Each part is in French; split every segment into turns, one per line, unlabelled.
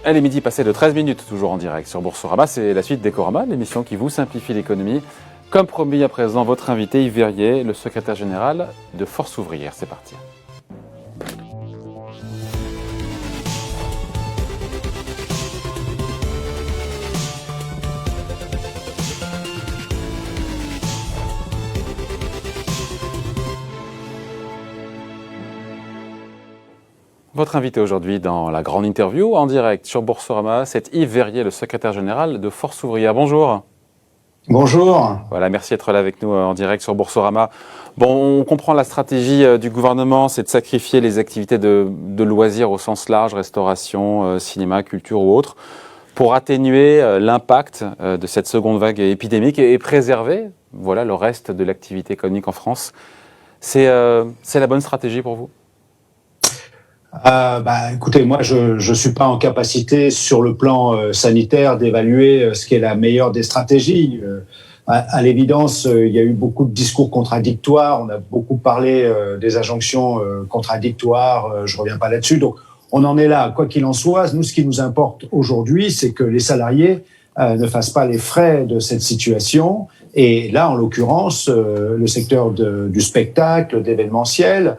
Elle est midi passée de 13 minutes, toujours en direct sur Boursorama. C'est la suite d'Ecorama, l'émission qui vous simplifie l'économie. Comme promis à présent, votre invité Yves Verrier, le secrétaire général de Force Ouvrière. C'est parti. Votre invité aujourd'hui dans la grande interview en direct sur Boursorama, c'est Yves Verrier, le secrétaire général de Force Ouvrière. Bonjour.
Bonjour.
Voilà, merci d'être là avec nous en direct sur Boursorama. Bon, on comprend la stratégie du gouvernement, c'est de sacrifier les activités de loisirs au sens large, restauration, cinéma, culture ou autre, pour atténuer l'impact de cette seconde vague épidémique et préserver, voilà, le reste de l'activité économique en France. C'est la bonne stratégie pour vous ?
Écoutez, moi, je suis pas en capacité sur le plan sanitaire d'évaluer ce qui est la meilleure des stratégies. À l'évidence, il y a eu beaucoup de discours contradictoires. On a beaucoup parlé des injonctions contradictoires. Je reviens pas là-dessus. Donc, on en est là. Quoi qu'il en soit, nous, ce qui nous importe aujourd'hui, c'est que les salariés ne fassent pas les frais de cette situation. Et là, en l'occurrence, le secteur du spectacle, d'événementiel,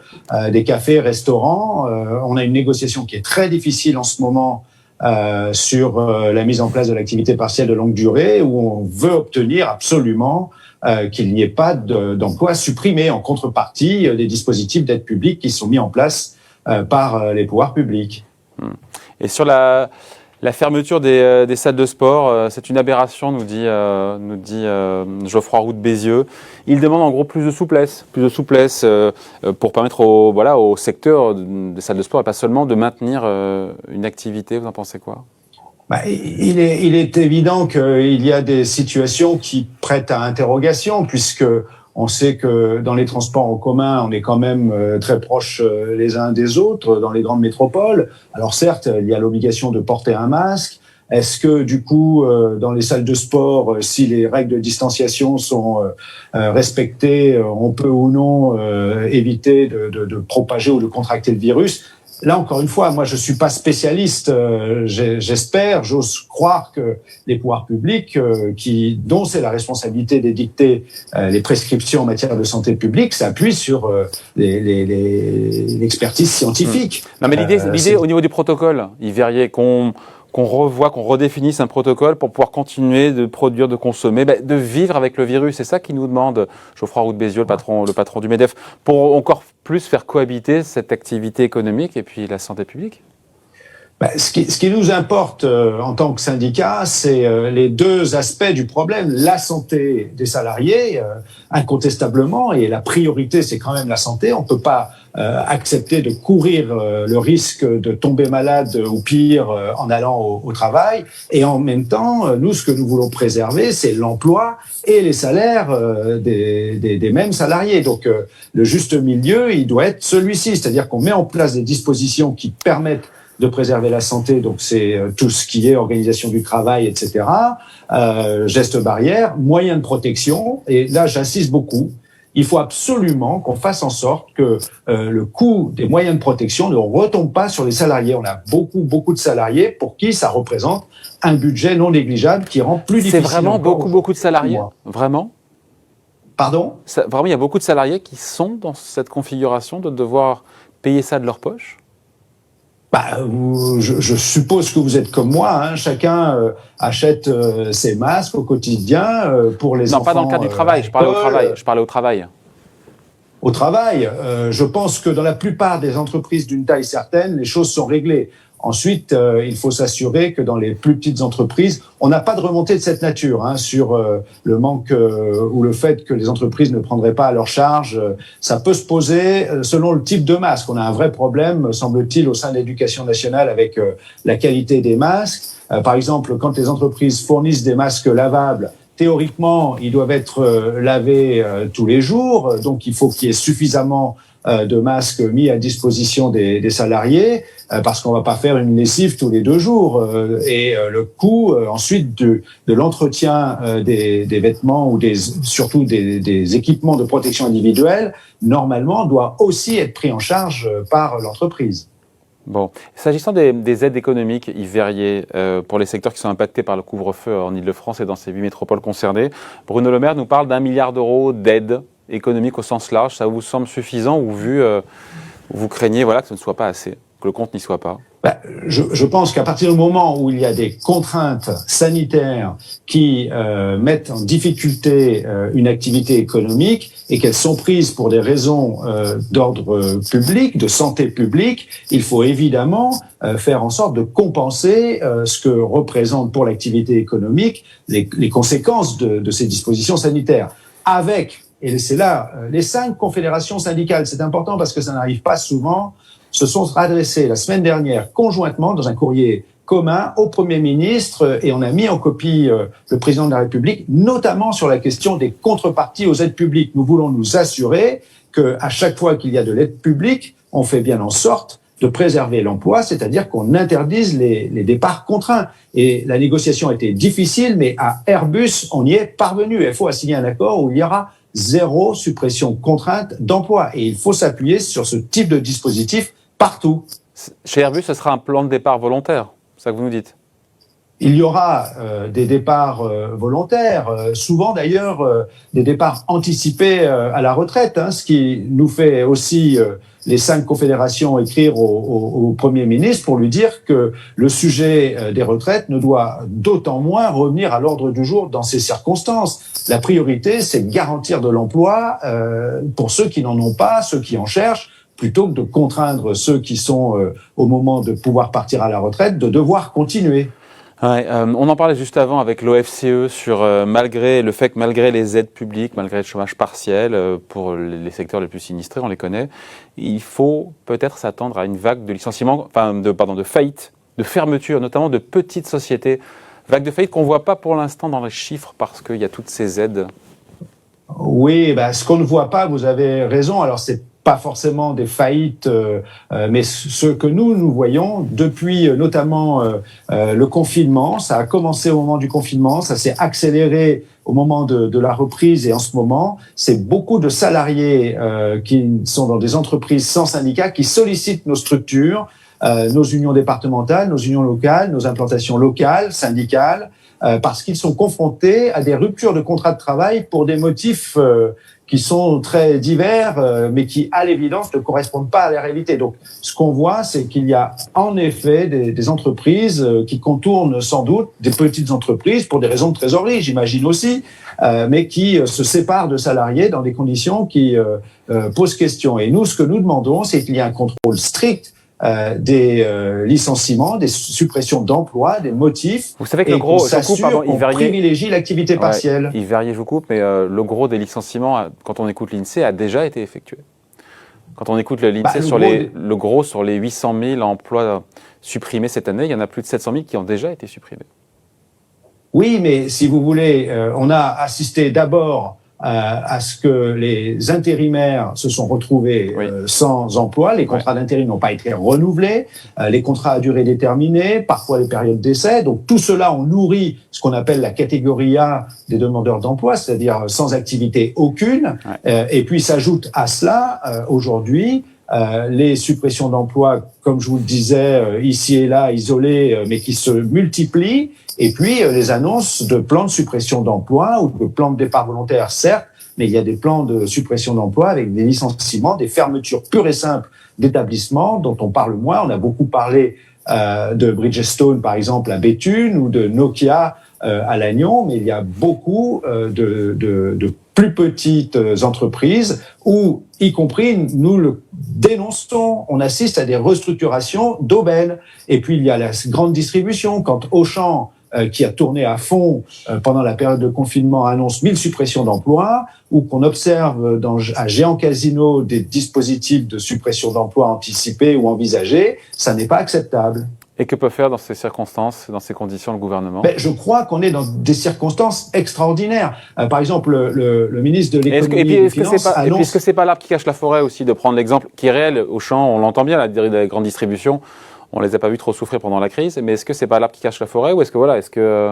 des cafés, restaurants, on a une négociation qui est très difficile en ce moment sur la mise en place de l'activité partielle de longue durée, où on veut obtenir absolument qu'il n'y ait pas d'emplois supprimés en contrepartie des dispositifs d'aide publique qui sont mis en place par les pouvoirs publics.
Et sur la fermeture des salles de sport, c'est une aberration, nous dit Geoffroy Roux de Bézieux. Il demande en gros plus de souplesse pour permettre au secteur des salles de sport et pas seulement de maintenir une activité. Vous en pensez quoi ?
Il est évident qu'il y a des situations qui prêtent à interrogation, puisque on sait que dans les transports en commun, on est quand même très proches les uns des autres dans les grandes métropoles. Alors certes, il y a l'obligation de porter un masque. Est-ce que du coup, dans les salles de sport, si les règles de distanciation sont respectées, on peut ou non éviter de propager ou de contracter le virus ? Là, encore une fois, moi, je suis pas spécialiste. J'ose croire que les pouvoirs publics, dont c'est la responsabilité d'édicter les prescriptions en matière de santé publique, s'appuient sur l'expertise scientifique.
Non, mais l'idée au niveau du protocole, Yves Verrier, qu'on redéfinisse un protocole pour pouvoir continuer de produire, de consommer, de vivre avec le virus. C'est ça qu'il nous demande Geoffroy Roux de Bézieux, le patron du MEDEF, pour encore plus faire cohabiter cette activité économique et puis la santé publique.
Ce qui nous importe en tant que syndicat, c'est les deux aspects du problème. La santé des salariés, incontestablement, et la priorité, c'est quand même la santé. On ne peut pas accepter de courir le risque de tomber malade ou pire en allant au travail. Et en même temps, nous, ce que nous voulons préserver, c'est l'emploi et les salaires des mêmes salariés. Donc, le juste milieu, il doit être celui-ci. C'est-à-dire qu'on met en place des dispositions qui permettent de préserver la santé, donc c'est tout ce qui est organisation du travail, etc., gestes barrières, moyens de protection, et là j'insiste beaucoup, il faut absolument qu'on fasse en sorte que le coût des moyens de protection ne retombe pas sur les salariés. On a beaucoup de salariés pour qui ça représente un budget non négligeable qui rend plus difficile.
C'est vraiment beaucoup de salariés ? Vraiment ?
Pardon ?
Vraiment, il y a beaucoup de salariés qui sont dans cette configuration de devoir payer ça de leur poche ?
Je suppose que vous êtes comme moi, chacun achète ses masques au quotidien pour les enfants.
Non, pas dans le cadre du travail, je parlais au travail.
Au travail, je pense que dans la plupart des entreprises d'une taille certaine, les choses sont réglées. Ensuite, il faut s'assurer que dans les plus petites entreprises, on n'a pas de remontée de cette nature sur le manque ou le fait que les entreprises ne prendraient pas à leur charge. Ça peut se poser selon le type de masque. On a un vrai problème, semble-t-il, au sein de l'éducation nationale avec la qualité des masques. Par exemple, quand les entreprises fournissent des masques lavables, théoriquement, ils doivent être lavés tous les jours. Donc, il faut qu'il y ait suffisamment de masques mis à disposition des salariés, parce qu'on va pas faire une lessive tous les 2 jours. Et le coût ensuite de l'entretien des vêtements ou surtout des équipements de protection individuelle, normalement, doit aussi être pris en charge par l'entreprise.
Bon, s'agissant des aides économiques, Yves Verrier, pour les secteurs qui sont impactés par le couvre-feu en Ile-de-France et dans ces 8 métropoles concernées, Bruno Le Maire nous parle d'1 milliard d'euros d'aide économique au sens large. Ça vous semble suffisant ou vous craignez que ce ne soit pas assez, que le compte n'y soit pas?
Je pense qu'à partir du moment où il y a des contraintes sanitaires qui mettent en difficulté une activité économique et qu'elles sont prises pour des raisons d'ordre public, de santé publique, il faut évidemment faire en sorte de compenser ce que représentent pour l'activité économique les conséquences de ces dispositions sanitaires. Avec, et c'est là, les 5 confédérations syndicales, c'est important parce que ça n'arrive pas souvent, se sont adressés la semaine dernière conjointement dans un courrier commun au Premier ministre et on a mis en copie le président de la République, notamment sur la question des contreparties aux aides publiques. Nous voulons nous assurer qu'à chaque fois qu'il y a de l'aide publique, on fait bien en sorte de préserver l'emploi, c'est-à-dire qu'on interdise les départs contraints. Et la négociation a été difficile, mais à Airbus, on y est parvenu. FO a signé un accord où il y aura 0 suppression contrainte d'emploi. Et il faut s'appuyer sur ce type de dispositif partout.
Chez Airbus, ce sera un plan de départ volontaire, c'est ça que vous nous dites?
Il y aura des départs volontaires, souvent d'ailleurs des départs anticipés à la retraite, ce qui nous fait aussi les 5 confédérations écrire au Premier ministre pour lui dire que le sujet des retraites ne doit d'autant moins revenir à l'ordre du jour dans ces circonstances. La priorité, c'est de garantir de l'emploi pour ceux qui n'en ont pas, ceux qui en cherchent, plutôt que de contraindre ceux qui sont au moment de pouvoir partir à la retraite de devoir continuer.
Ouais, on en parlait juste avant avec l'OFCE sur malgré les aides publiques, malgré le chômage partiel pour les secteurs les plus sinistrés, on les connaît, il faut peut-être s'attendre à une vague de licenciements, de faillite, de fermeture, notamment de petites sociétés. Vague de faillite qu'on ne voit pas pour l'instant dans les chiffres parce qu'il y a toutes ces aides.
Oui, ce qu'on ne voit pas, vous avez raison. Alors c'est pas forcément des faillites, mais ce que nous voyons depuis notamment le confinement. Ça a commencé au moment du confinement, ça s'est accéléré au moment de la reprise et en ce moment, c'est beaucoup de salariés qui sont dans des entreprises sans syndicats qui sollicitent nos structures, nos unions départementales, nos unions locales, nos implantations locales, syndicales, parce qu'ils sont confrontés à des ruptures de contrat de travail pour des motifs qui sont très divers, mais qui, à l'évidence, ne correspondent pas à la réalité. Donc, ce qu'on voit, c'est qu'il y a en effet des entreprises qui contournent sans doute des petites entreprises pour des raisons de trésorerie, j'imagine aussi, mais qui se séparent de salariés dans des conditions qui posent question. Et nous, ce que nous demandons, c'est qu'il y ait un contrôle strict des licenciements, des suppressions d'emplois, des motifs.
Vous savez que le gros,
on privilégie l'activité partielle.
Yves Verrier, je vous coupe, mais le gros des licenciements, quand on écoute l'INSEE, a déjà été effectué. Quand on écoute l'INSEE sur les 800 000 emplois supprimés cette année, il y en a plus de 700 000 qui ont déjà été supprimés.
Oui, mais si vous voulez, on a assisté d'abord à ce que les intérimaires se sont retrouvés sans emploi, les contrats d'intérim n'ont pas été renouvelés, les contrats à durée déterminée, parfois les périodes d'essai. Donc tout cela, on nourrit ce qu'on appelle la catégorie A des demandeurs d'emploi, c'est-à-dire sans activité aucune. Et puis s'ajoute à cela, aujourd'hui, les suppressions d'emplois, comme je vous le disais, ici et là, isolées, mais qui se multiplient. Et puis, les annonces de plans de suppression d'emplois ou de plans de départ volontaire, certes, mais il y a des plans de suppression d'emplois avec des licenciements, des fermetures pures et simples d'établissements dont on parle moins. On a beaucoup parlé de Bridgestone, par exemple, à Béthune ou de Nokia à Lannion, mais il y a beaucoup de plus petites entreprises où, y compris, nous le dénonçons, on assiste à des restructurations d'aubaines. Et puis, il y a la grande distribution. Quand Auchan, qui a tourné à fond pendant la période de confinement, annonce 1000 suppressions d'emplois, ou qu'on observe à Géant Casino des dispositifs de suppression d'emplois anticipés ou envisagés, ça n'est pas acceptable.
Et que peut faire dans ces circonstances, dans ces conditions, le gouvernement ?
Je crois qu'on est dans des circonstances extraordinaires. Par exemple, le ministre de l'économie et des finances annonce...
Est-ce que c'est pas l'arbre qui cache la forêt aussi, de prendre l'exemple qui est réel Auchan, on l'entend bien, la grande distribution, on les a pas vus trop souffrir pendant la crise, mais est-ce que c'est pas l'arbre qui cache la forêt ou est-ce que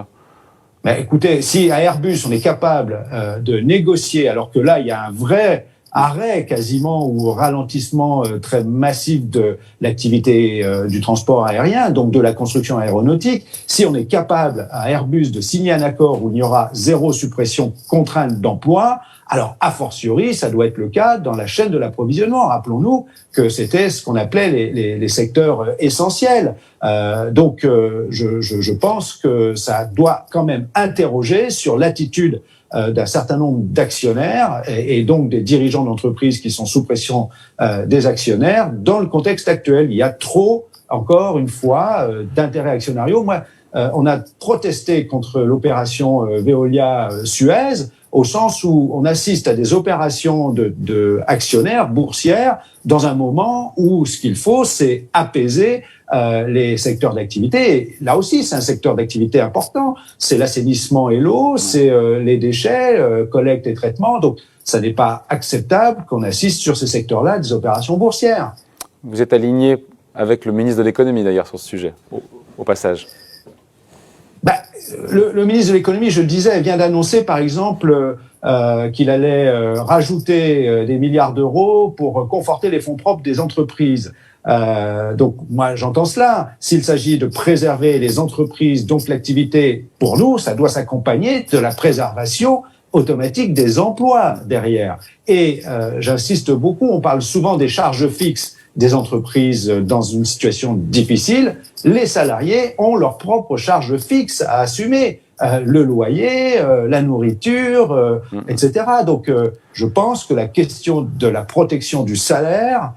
écoutez, si à Airbus on est capable de négocier, alors que là il y a un vrai arrêt quasiment ou ralentissement très massif de l'activité du transport aérien, donc de la construction aéronautique, si on est capable à Airbus de signer un accord où il y aura zéro suppression contrainte d'emploi, alors a fortiori, ça doit être le cas dans la chaîne de l'approvisionnement. Rappelons-nous que c'était ce qu'on appelait les secteurs essentiels. Donc je pense que ça doit quand même interroger sur l'attitude d'un certain nombre d'actionnaires et donc des dirigeants d'entreprises qui sont sous pression des actionnaires dans le contexte actuel. Il y a trop, encore une fois, d'intérêts actionnariaux. Moi, on a protesté contre l'opération Veolia-Suez au sens où on assiste à des opérations de actionnaires boursières dans un moment où ce qu'il faut, c'est apaiser les secteurs d'activité. Et là aussi, c'est un secteur d'activité important. C'est l'assainissement et l'eau, c'est les déchets, collecte et traitement. Donc, ça n'est pas acceptable qu'on assiste sur ces secteurs-là à des opérations boursières.
Vous êtes aligné avec le ministre de l'économie, d'ailleurs, sur ce sujet, au passage.
Le ministre de l'économie, je le disais, vient d'annoncer, par exemple, qu'il allait rajouter des milliards d'euros pour conforter les fonds propres des entreprises. Donc, moi, j'entends cela. S'il s'agit de préserver les entreprises, donc l'activité, pour nous, ça doit s'accompagner de la préservation automatique des emplois derrière. Et j'insiste beaucoup, on parle souvent des charges fixes des entreprises dans une situation difficile. Les salariés ont leurs propres charges fixes à assumer. Le loyer, la nourriture, etc. Donc, je pense que la question de la protection du salaire,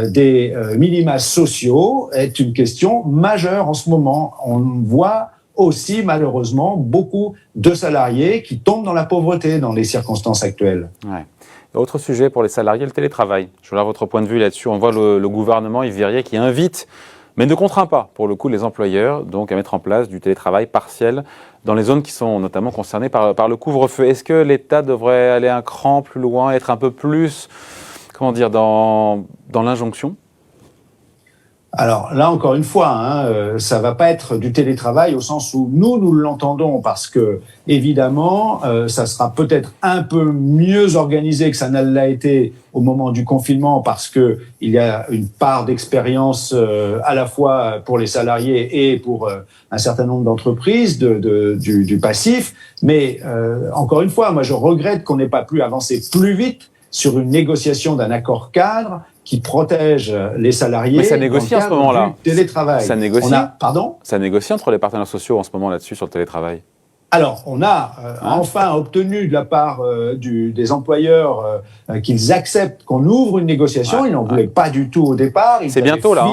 des minima sociaux est une question majeure en ce moment. On voit aussi, malheureusement, beaucoup de salariés qui tombent dans la pauvreté dans les circonstances actuelles.
Ouais. Autre sujet pour les salariés, le télétravail. Je veux avoir votre point de vue là-dessus. On voit le gouvernement Yves Verrier qui invite, mais ne contraint pas, pour le coup, les employeurs donc à mettre en place du télétravail partiel dans les zones qui sont notamment concernées par le couvre-feu. Est-ce que l'État devrait aller un cran plus loin, être un peu plus, dans l'injonction ?
Alors là, encore une fois, ça va pas être du télétravail au sens où nous l'entendons, parce que évidemment, ça sera peut-être un peu mieux organisé que ça ne l'a été au moment du confinement, parce que il y a une part d'expérience à la fois pour les salariés et pour un certain nombre d'entreprises du passif. Mais encore une fois, moi je regrette qu'on n'ait pas pu avancer plus vite sur une négociation d'un accord cadre qui protège les salariés.
Mais ça négocie en ce moment-là.
Télétravail.
Ça négocie.
Pardon ?
Ça négocie entre les partenaires sociaux en ce moment là-dessus sur le télétravail.
Alors, on a enfin obtenu de la part des employeurs qu'ils acceptent qu'on ouvre une négociation. Ils n'en voulaient pas du tout au départ.
C'est bientôt là.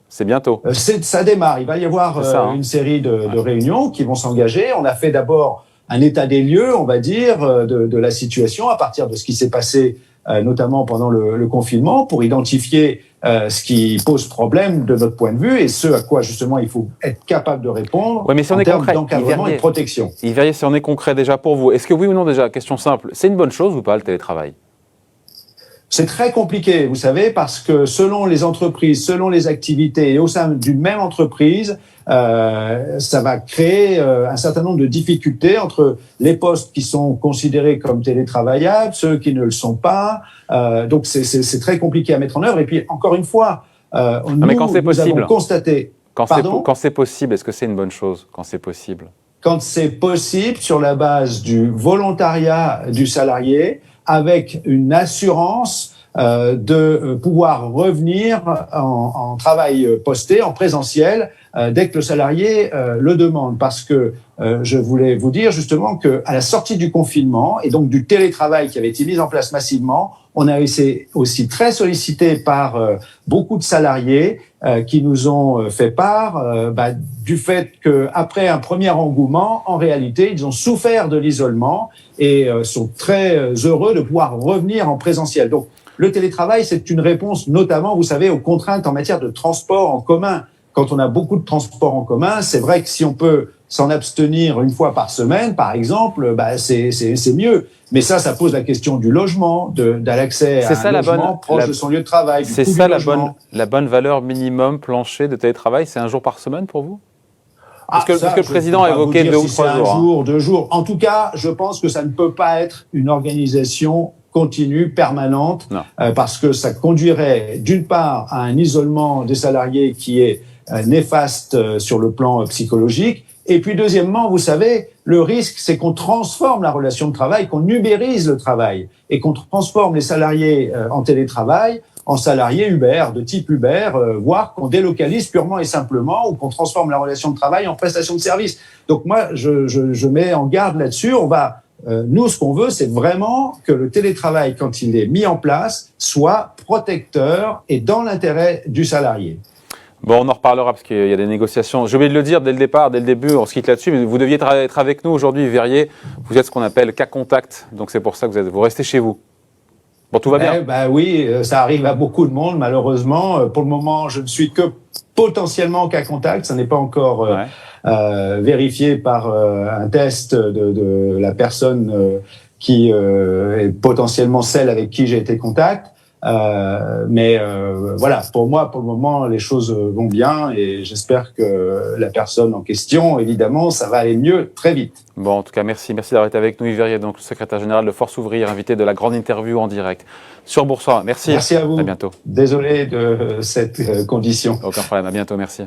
C'est bientôt.
Ça démarre. Il va y avoir une série de réunions qui vont s'engager. On a fait d'abord un état des lieux, on va dire, de la situation à partir de ce qui s'est passé notamment pendant le confinement, pour identifier ce qui pose problème de notre point de vue et ce à quoi justement il faut être capable de répondre
mais si on
en
est
termes
concret,
d'encadrement et de protection.
Yves Verrier, si on est concret déjà pour vous, est-ce que oui ou non déjà, question simple, c'est une bonne chose ou pas le télétravail ?
C'est très compliqué, vous savez, parce que selon les entreprises, selon les activités et au sein d'une même entreprise, ça va créer un certain nombre de difficultés entre les postes qui sont considérés comme télétravaillables, ceux qui ne le sont pas. Donc c'est très compliqué à mettre en œuvre. Et puis encore une fois, nous avons constaté.
Quand c'est possible, est-ce que c'est une bonne chose quand c'est possible ?
Quand c'est possible, sur la base du volontariat du salarié, avec une assurance de pouvoir revenir en travail posté, en présentiel, dès que le salarié le demande. Parce que je voulais vous dire justement qu'à la sortie du confinement, et donc du télétravail qui avait été mis en place massivement, on a été aussi très sollicité par beaucoup de salariés qui nous ont fait part du fait qu'après un premier engouement, en réalité, ils ont souffert de l'isolement et sont très heureux de pouvoir revenir en présentiel. Donc, le télétravail, c'est une réponse notamment, vous savez, aux contraintes en matière de transport en commun. Quand on a beaucoup de transports en commun, c'est vrai que si on peut s'en abstenir une fois par semaine, par exemple, c'est mieux. Mais ça pose la question du logement, de l'accès à un logement proche de son lieu de travail.
C'est ça la bonne valeur minimum plancher de télétravail, c'est 1 jour par semaine pour vous ? Parce que le président a évoqué 2 ou 3 jours.
1 jour, 2 jours. En tout cas, je pense que ça ne peut pas être une organisation continue, permanente, parce que ça conduirait d'une part à un isolement des salariés qui est néfaste sur le plan psychologique, et puis deuxièmement, vous savez, le risque, c'est qu'on transforme la relation de travail, qu'on ubérise le travail, et qu'on transforme les salariés en télétravail en salariés Uber, de type Uber, voire qu'on délocalise purement et simplement, ou qu'on transforme la relation de travail en prestation de service. Donc moi, je mets en garde là-dessus. Nous, ce qu'on veut, c'est vraiment que le télétravail, quand il est mis en place, soit protecteur et dans l'intérêt du salarié.
Bon, on en reparlera parce qu'il y a des négociations. J'ai oublié de le dire dès le départ, dès le début, on se quitte là-dessus, mais vous deviez être avec nous aujourd'hui, Verrier. Vous êtes ce qu'on appelle cas contact, donc c'est pour ça que vous restez chez vous. Bon, tout va bien.
Oui, ça arrive à beaucoup de monde, malheureusement. Pour le moment, je ne suis que potentiellement cas contact. Ça n'est pas encore vérifié par un test de la personne qui est potentiellement celle avec qui j'ai été contact. Voilà, pour moi, pour le moment, les choses vont bien et j'espère que la personne en question, évidemment, ça va aller mieux très vite.
Bon, en tout cas, merci d'avoir été avec nous, Yves Verrier, donc le secrétaire général de Force Ouvrière, invité de la grande interview en direct sur Boursorama. Merci.
Merci à vous.
À bientôt.
Désolé de cette condition.
Aucun problème. À bientôt. Merci.